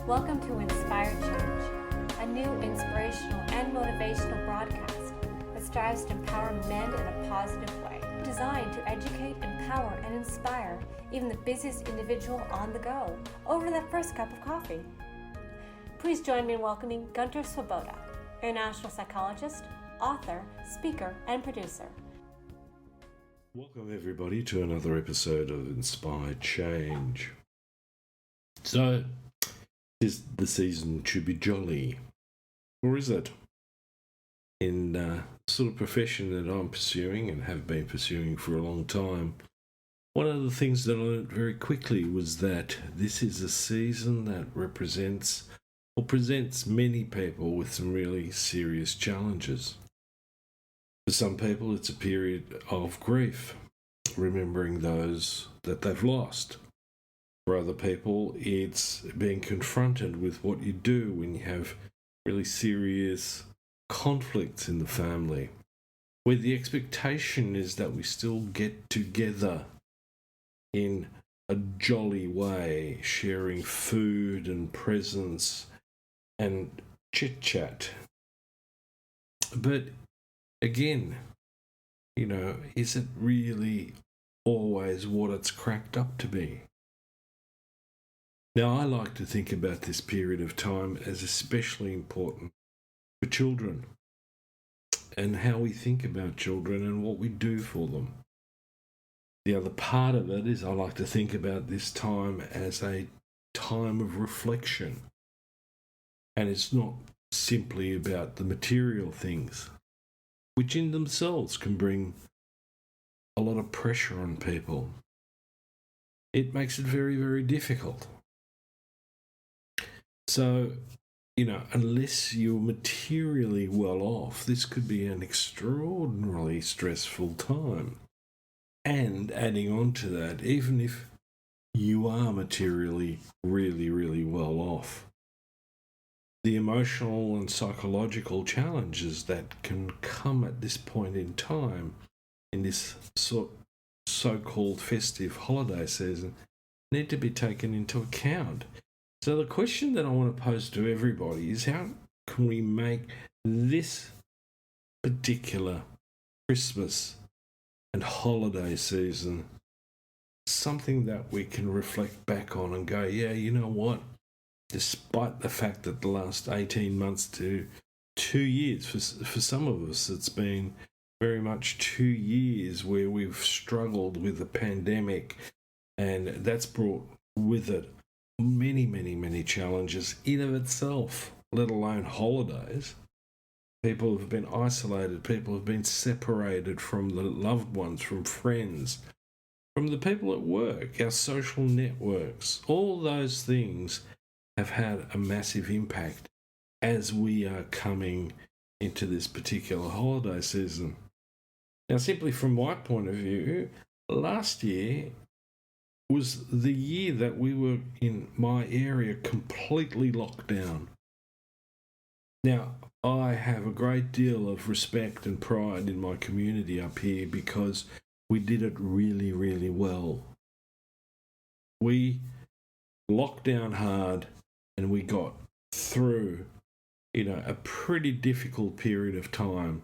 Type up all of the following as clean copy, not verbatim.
Welcome to Inspired Change, a new inspirational and motivational broadcast that strives to empower men in a positive way, designed to educate, empower, and inspire even the busiest individual on the go over that first cup of coffee. Please join me in welcoming Gunter, international psychologist, author, speaker, and producer. Welcome everybody to another episode of Inspired Change. So, is the season should be jolly, or is it? In the sort of profession that I'm pursuing and have been pursuing for a long time, one of the things that I learned very quickly was that this is a season that represents or presents many people with some really serious challenges. For some people, it's a period of grief, remembering those that they've lost. For other people, it's being confronted with what you do when you have really serious conflicts in the family, where the expectation is that we still get together in a jolly way, sharing food and presents and chit-chat. But again, is it really always what it's cracked up to be? Now, I like to think about this period of time as especially important for children and how we think about children and what we do for them. The other part of it is I like to think about this time as a time of reflection. And it's not simply about the material things, which in themselves can bring a lot of pressure on people. It makes it very, very difficult. So, unless you're materially well off, this could be an extraordinarily stressful time. And adding on to that, even if you are materially really, really well off, the emotional and psychological challenges that can come at this point in time, in this so-called festive holiday season, need to be taken into account. So the question that I want to pose to everybody is, how can we make this particular Christmas and holiday season something that we can reflect back on and go, yeah, you know what? Despite the fact that the last 18 months to 2 years, for some of us, it's been very much 2 years where we've struggled with the pandemic, and that's brought with it many, many, many challenges in of itself, let alone holidays. People have been isolated, people have been separated from the loved ones, from friends, from the people at work, our social networks. All those things have had a massive impact as we are coming into this particular holiday season. Now, simply from my point of view, last year was the year that we were in my area completely locked down. Now, I have a great deal of respect and pride in my community up here because we did it really, really well. We locked down hard and we got through, a pretty difficult period of time.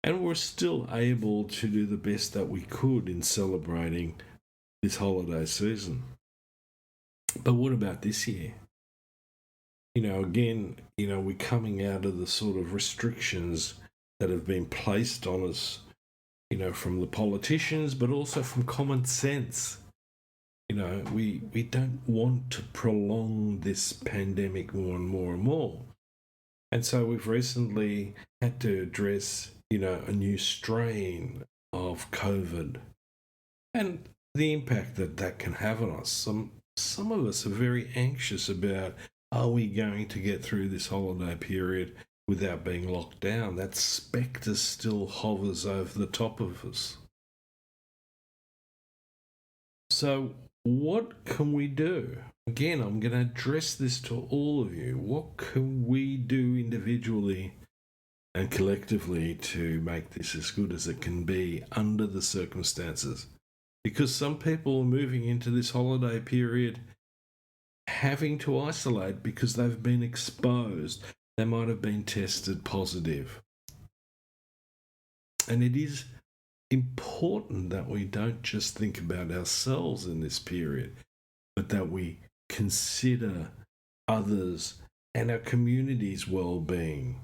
And we're still able to do the best that we could in celebrating this holiday season. But what about this year? Again, we're coming out of the sort of restrictions that have been placed on us, from the politicians, but also from common sense. We don't want to prolong this pandemic more and more and more. And so we've recently had to address, a new strain of COVID and the impact that can have on us. Some of us are very anxious about, are we going to get through this holiday period without being locked down? That spectre still hovers over the top of us. So what can we do? Again, I'm going to address this to all of you. What can we do individually and collectively to make this as good as it can be under the circumstances? Because some people are moving into this holiday period having to isolate because they've been exposed. They might have been tested positive. And it is important that we don't just think about ourselves in this period, but that we consider others and our community's well-being.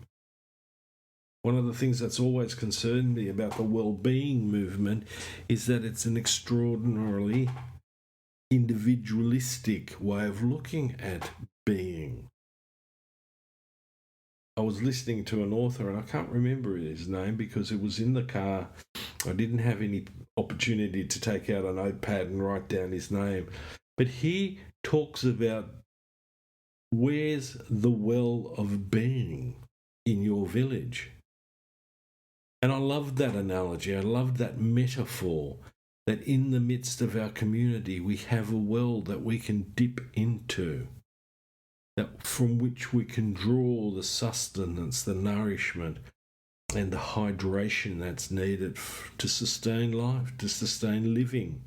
One of the things that's always concerned me about the well-being movement is that it's an extraordinarily individualistic way of looking at being. I was listening to an author, and I can't remember his name because it was in the car. I didn't have any opportunity to take out a notepad and write down his name. But he talks about where's the well of being in your village. And I loved that analogy. I loved that metaphor that in the midst of our community, we have a well that we can dip into, that from which we can draw the sustenance, the nourishment, and the hydration that's needed to sustain life, to sustain living.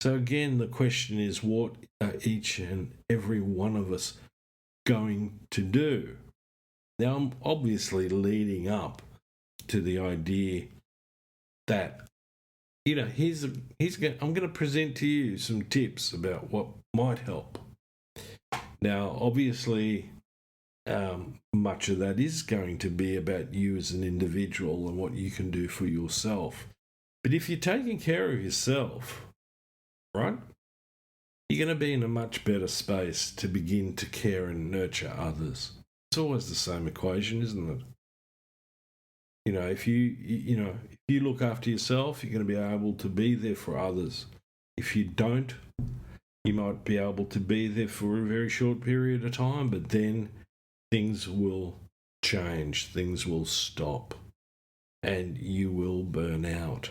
So again, the question is, what are each and every one of us going to do? Now, I'm obviously leading up to the idea that, I'm going to present to you some tips about what might help. Now, obviously, much of that is going to be about you as an individual and what you can do for yourself. But if you're taking care of yourself, right, you're going to be in a much better space to begin to care and nurture others. It's always the same equation, isn't it? If you look after yourself, you're going to be able to be there for others. If you don't, you might be able to be there for a very short period of time, but then things will change, things will stop, and you will burn out.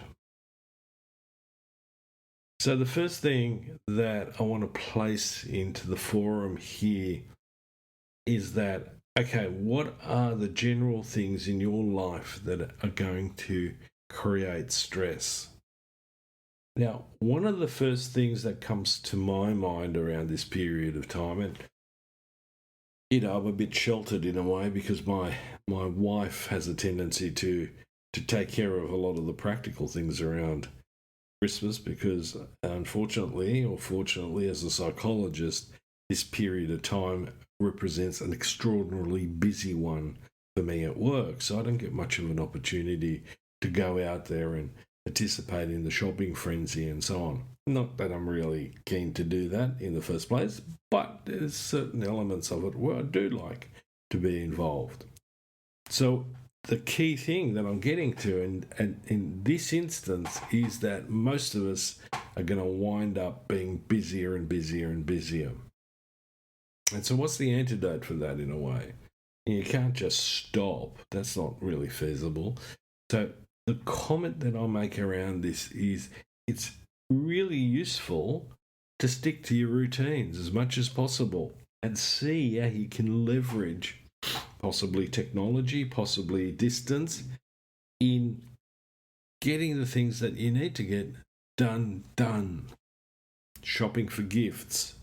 So the first thing that I want to place into the forum here is that, okay, what are the general things in your life that are going to create stress? Now, one of the first things that comes to my mind around this period of time, and I'm a bit sheltered in a way because my wife has a tendency to take care of a lot of the practical things around Christmas because unfortunately or fortunately as a psychologist, this period of time represents an extraordinarily busy one for me at work. So I don't get much of an opportunity to go out there and participate in the shopping frenzy and so on. Not that I'm really keen to do that in the first place, but there's certain elements of it where I do like to be involved. So the key thing that I'm getting to and in this instance is that most of us are going to wind up being busier and busier and busier. And so what's the antidote for that in a way? You can't just stop. That's not really feasible. So the comment that I'll make around this is it's really useful to stick to your routines as much as possible and see how you can leverage possibly technology, possibly distance in getting the things that you need to get done. Shopping for gifts,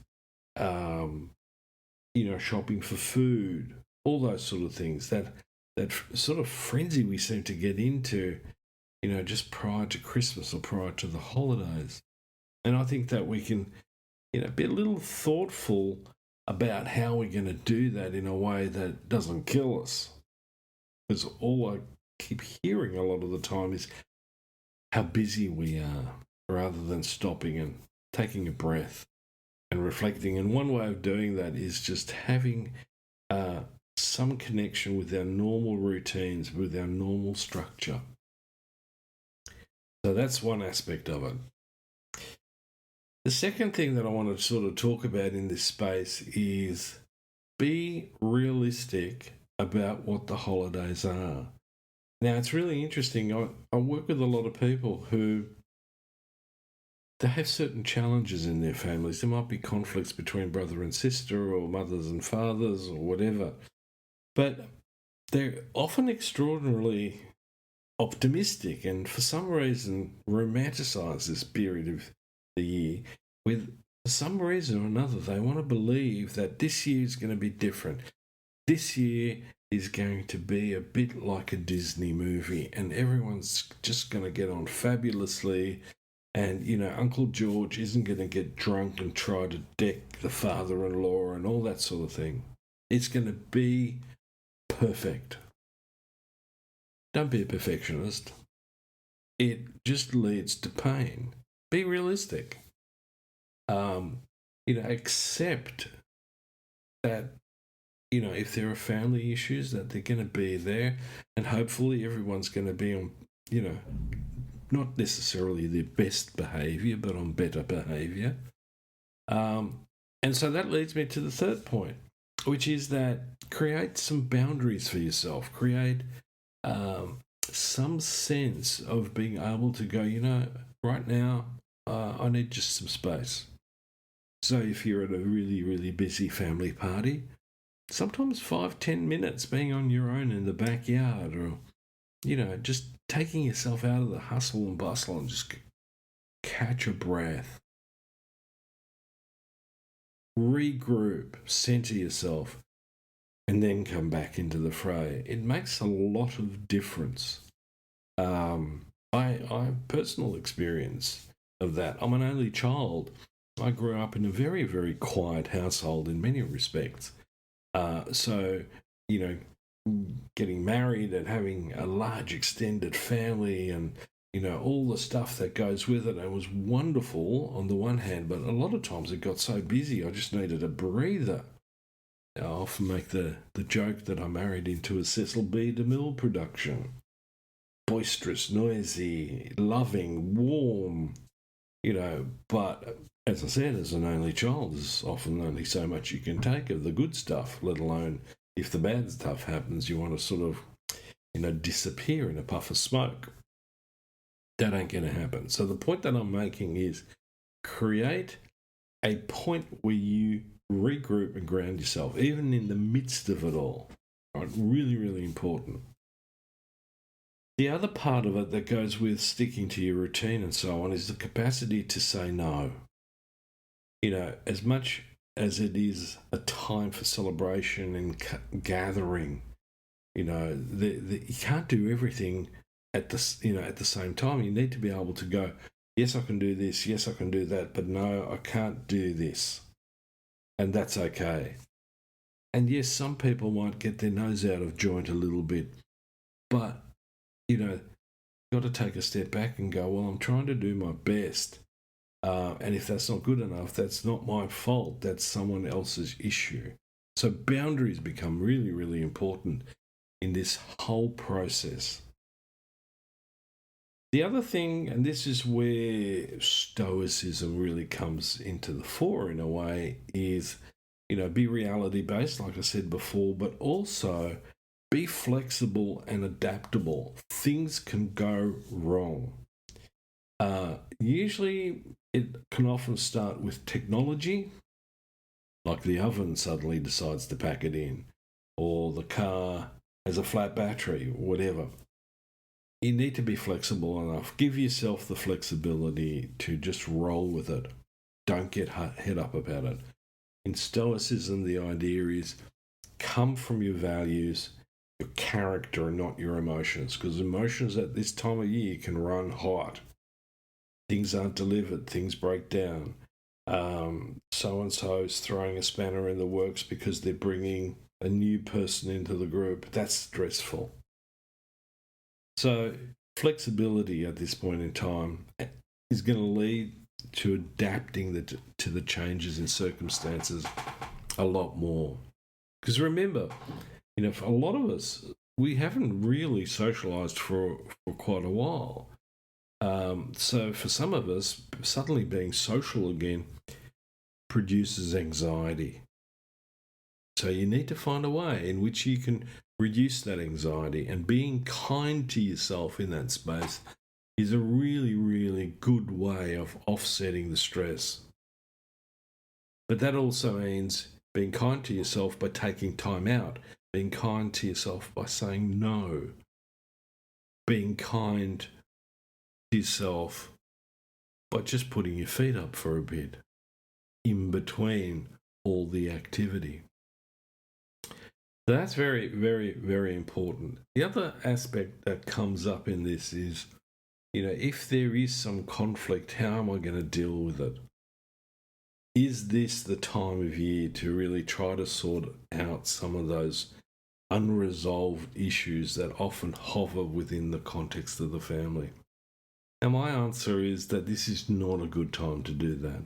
shopping for food, all those sort of things. That sort of frenzy we seem to get into, just prior to Christmas or prior to the holidays. And I think that we can, be a little thoughtful about how we're going to do that in a way that doesn't kill us. Because all I keep hearing a lot of the time is how busy we are, rather than stopping and taking a breath and reflecting. And one way of doing that is just having some connection with our normal routines, with our normal structure. So that's one aspect of it. The second thing that I want to sort of talk about in this space is be realistic about what the holidays are. Now, it's really interesting. I work with a lot of people who they have certain challenges in their families. There might be conflicts between brother and sister or mothers and fathers or whatever. But they're often extraordinarily optimistic and for some reason romanticize this period of the year with for some reason or another, they want to believe that this year is going to be different. This year is going to be a bit like a Disney movie, and everyone's just going to get on fabulously. And, Uncle George isn't going to get drunk and try to deck the father in law and all that sort of thing. It's going to be perfect. Don't be a perfectionist. It just leads to pain. Be realistic. Accept that, if there are family issues, that they're going to be there, and hopefully everyone's going to be on, not necessarily their best behaviour, but on better behaviour. And so that leads me to the third point, which is that create some boundaries for yourself. Create some sense of being able to go, right now, I need just some space. So if you're at a really, really busy family party, sometimes 5-10 minutes being on your own in the backyard, or, just taking yourself out of the hustle and bustle and just catch a breath. Regroup, center yourself, and then come back into the fray. It makes a lot of difference. I have personal experience of that. I'm an only child. I grew up in a very, very quiet household in many respects. So, getting married and having a large extended family and, all the stuff that goes with it, it was wonderful on the one hand, but a lot of times it got so busy I just needed a breather. I often make the joke that I married into a Cecil B. DeMille production. Boisterous, noisy, loving, warm, but as I said, as an only child, there's often only so much you can take of the good stuff, let alone if the bad stuff happens, you want to sort of, disappear in a puff of smoke. That ain't going to happen. So the point that I'm making is create a point where you regroup and ground yourself, even in the midst of it all. Right? Really, really important. The other part of it that goes with sticking to your routine and so on is the capacity to say no. As much as it is a time for celebration and gathering, you can't do everything at the same time. You need to be able to go, yes, I can do this, yes, I can do that, but no, I can't do this. And that's okay. And yes, some people might get their nose out of joint a little bit, but, got to take a step back and go, well, I'm trying to do my best. And if that's not good enough, that's not my fault. That's someone else's issue. So boundaries become really, really important in this whole process. The other thing, and this is where stoicism really comes into the fore in a way, is, be reality-based, like I said before, but also be flexible and adaptable. Things can go wrong. Usually, it can often start with technology, like the oven suddenly decides to pack it in, or the car has a flat battery, whatever. You need to be flexible enough. Give yourself the flexibility to just roll with it. Don't get head up about it. In Stoicism, the idea is come from your values, your character, and not your emotions, because emotions at this time of year can run hot. Things aren't delivered, things break down. So-and-so is throwing a spanner in the works because they're bringing a new person into the group. That's stressful. So flexibility at this point in time is going to lead to adapting to the changes in circumstances a lot more. Because remember, for a lot of us, we haven't really socialised for quite a while. So for some of us, suddenly being social again produces anxiety. So you need to find a way in which you can reduce that anxiety, and being kind to yourself in that space is a really, really good way of offsetting the stress. But that also means being kind to yourself by taking time out, being kind to yourself by saying no, being kind to yourself by just putting your feet up for a bit. in between all the activity. So that's very, very, very important. The other aspect that comes up in this is, if there is some conflict, how am I going to deal with it? Is this the time of year to really try to sort out some of those unresolved issues that often hover within the context of the family? Now, my answer is that this is not a good time to do that.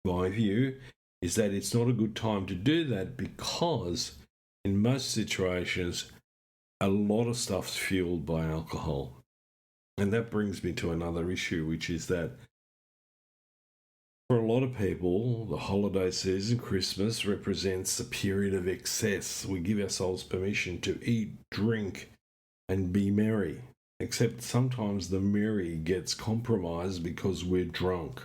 My view is that it's not a good time to do that because in most situations, a lot of stuff's fueled by alcohol. And that brings me to another issue, which is that for a lot of people, the holiday season, Christmas, represents a period of excess. We give ourselves permission to eat, drink, and be merry. Except sometimes the merry gets compromised because we're drunk.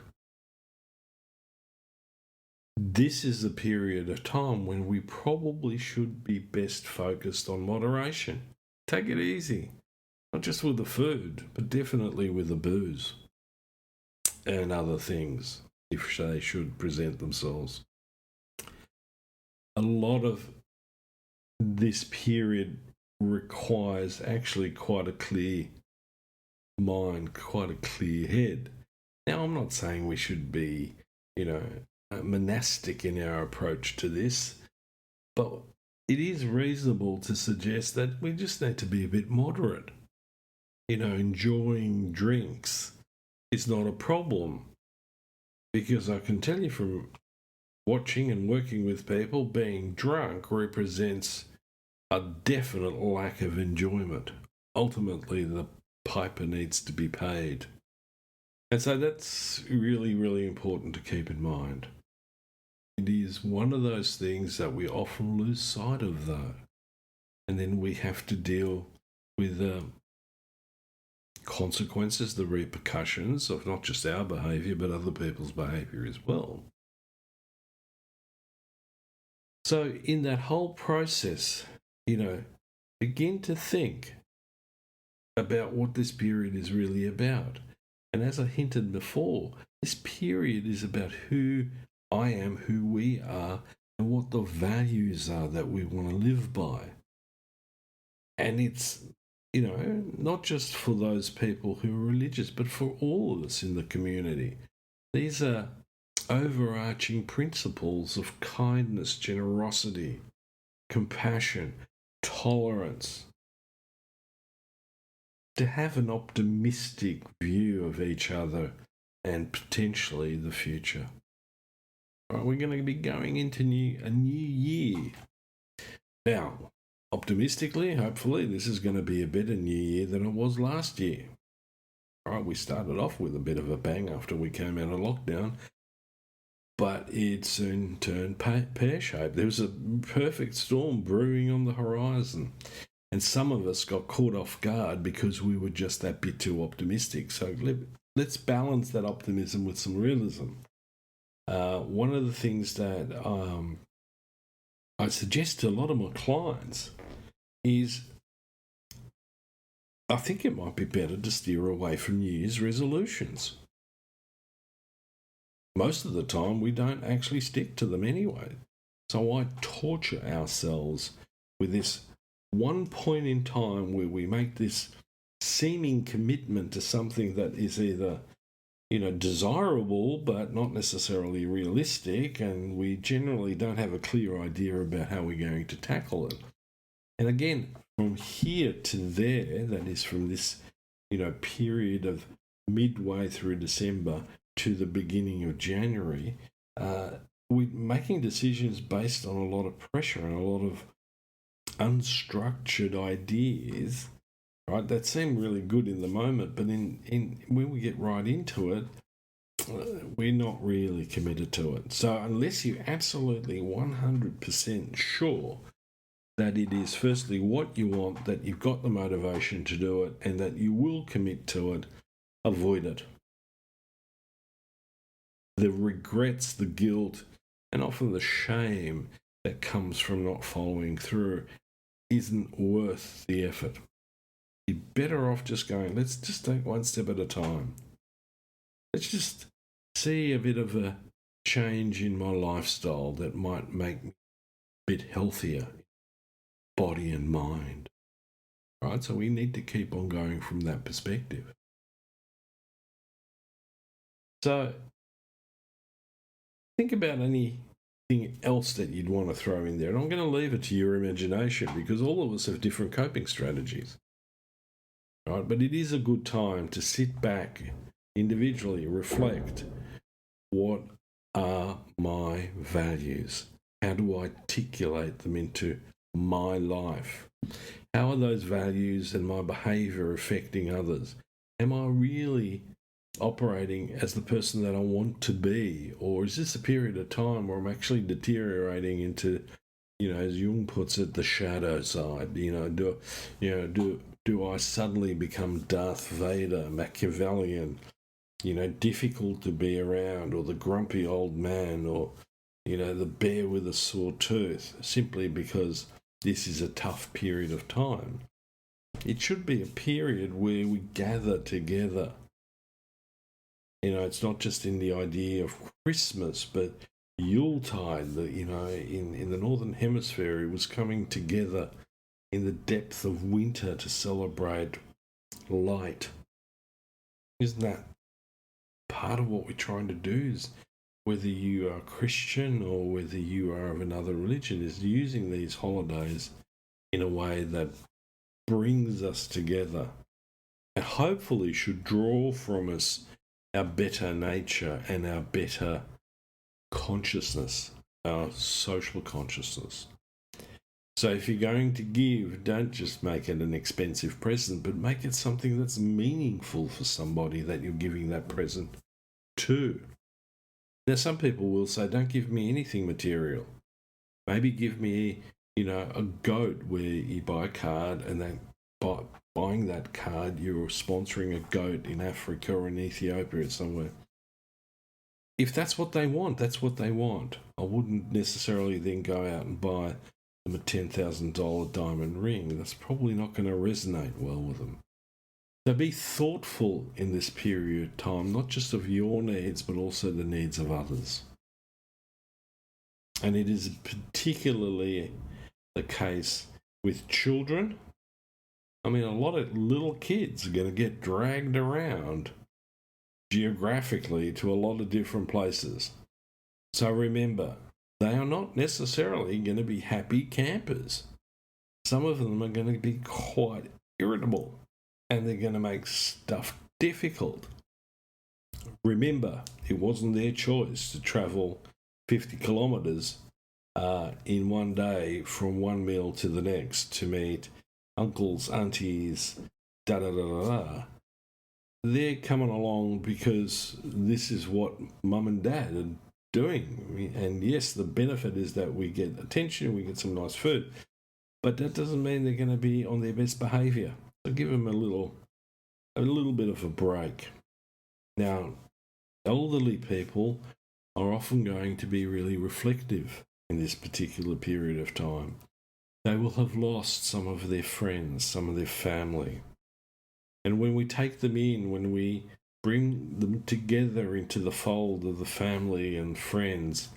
This is a period of time when we probably should be best focused on moderation. Take it easy. Not just with the food, but definitely with the booze and other things, if they should present themselves. A lot of this period requires actually quite a clear mind, quite a clear head. Now, I'm not saying we should be, monastic in our approach to this, but it is reasonable to suggest that we just need to be a bit moderate. Enjoying drinks is not a problem, because I can tell you from watching and working with people, being drunk represents a definite lack of enjoyment. Ultimately, the piper needs to be paid. And so that's really, really important to keep in mind. It is one of those things that we often lose sight of, though. And then we have to deal with consequences, the repercussions of not just our behaviour, but other people's behaviour as well. So in that whole process, begin to think about what this period is really about. And as I hinted before, this period is about who I am, who we are, and what the values are that we want to live by. And it's, not just for those people who are religious, but for all of us in the community. These are overarching principles of kindness, generosity, compassion, tolerance. To have an optimistic view of each other and potentially the future. All right, we're going to be going into a new year. Now, optimistically, hopefully, this is going to be a better new year than it was last year. All right, we started off with a bit of a bang after we came out of lockdown, but it soon turned pear-shaped. There was a perfect storm brewing on the horizon, and some of us got caught off guard because we were just that bit too optimistic. So let's balance that optimism with some realism. One of the things that I suggest to a lot of my clients is I think it might be better to steer away from New Year's resolutions. Most of the time, we don't actually stick to them anyway. So why torture ourselves with this one point in time where we make this seeming commitment to something that is either desirable but not necessarily realistic, and we generally don't have a clear idea about how we're going to tackle it. And again, from here to there, that is from this period of midway through December to the beginning of January, we're making decisions based on a lot of pressure and a lot of unstructured ideas, right, that seem really good in the moment, but in when we get right into it, we're not really committed to it. So unless you're absolutely 100% sure that it is firstly what you want, that you've got the motivation to do it, and that you will commit to it, avoid it. The regrets, the guilt, and often the shame that comes from not following through isn't worth the effort. You're better off just going, let's just take one step at a time. Let's just see a bit of a change in my lifestyle that might make me a bit healthier, body and mind. Right? So we need to keep on going from that perspective. So think about anything else that you'd want to throw in there. And I'm going to leave it to your imagination because all of us have different coping strategies. Right? But it is a good time to sit back, individually reflect. What are my values? How do I articulate them into my life? How are those values and my behavior affecting others? Am I really operating as the person that I want to be? Or is this a period of time where I'm actually deteriorating into, as Jung puts it, the shadow side? Do I suddenly become Darth Vader, Machiavellian, difficult to be around, or the grumpy old man, or, the bear with a sore tooth, simply because this is a tough period of time? It should be a period where we gather together. It's not just in the idea of Christmas, but Yuletide, in the Northern Hemisphere, it was coming together in the depth of winter to celebrate light. Isn't that part of what we're trying to do? Is whether you are Christian or whether you are of another religion, is using these holidays in a way that brings us together and hopefully should draw from us our better nature and our better consciousness, our social consciousness. So if you're going to give, don't just make it an expensive present, but make it something that's meaningful for somebody that you're giving that present to. Now, some people will say, don't give me anything material. Maybe give me, a goat, where you buy a card and then buying that card, you're sponsoring a goat in Africa or in Ethiopia or somewhere. If that's what they want, that's what they want. I wouldn't necessarily then go out and buy them a $10,000 diamond ring. That's probably not going to resonate well with them. So be thoughtful in this period of time, not just of your needs, but also the needs of others. And it is particularly the case with children. I mean, a lot of little kids are going to get dragged around geographically to a lot of different places. So remember, they are not necessarily going to be happy campers. Some of them are going to be quite irritable, and they're going to make stuff difficult. Remember, it wasn't their choice to travel 50 kilometres in one day from one meal to the next to meet uncles, aunties, da-da-da-da-da. They're coming along because this is what mum and dad are doing. And yes, the benefit is that we get attention, we get some nice food, but that doesn't mean they're going to be on their best behaviour. So give them a little bit of a break. Now, elderly people are often going to be really reflective in this particular period of time. They will have lost some of their friends, some of their family. And when we take them in, when we bring them together into the fold of the family and friends,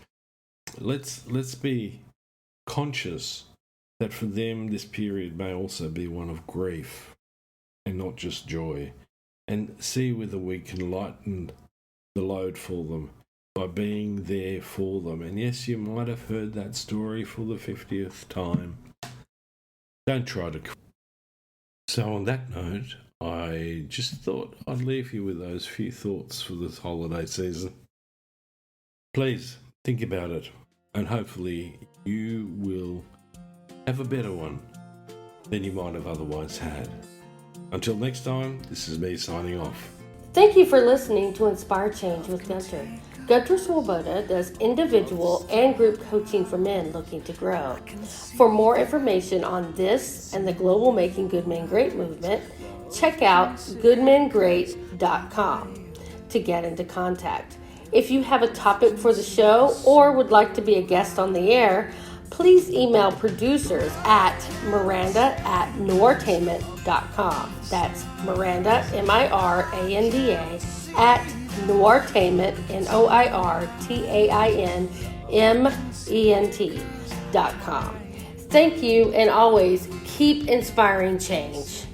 let's be conscious that for them this period may also be one of grief and not just joy, and see whether we can lighten the load for them by being there for them. And yes, you might have heard that story for the 50th time. Don't try to. So on that note, I just thought I'd leave you with those few thoughts for this holiday season. Please think about it, and hopefully you will have a better one than you might have otherwise had. Until next time, this is me signing off. Thank you for listening to Inspire Change with Gunter. Gunter Swoboda does individual and group coaching for men looking to grow. For more information on this and the global Making Good Men Great movement, check out goodmengreat.com to get into contact. If you have a topic for the show or would like to be a guest on the air, please email producers at miranda@noirtainment.com. That's Miranda, Miranda, @ Noirtainment, NOIRTAINMENT.com. Thank you, and always keep inspiring change.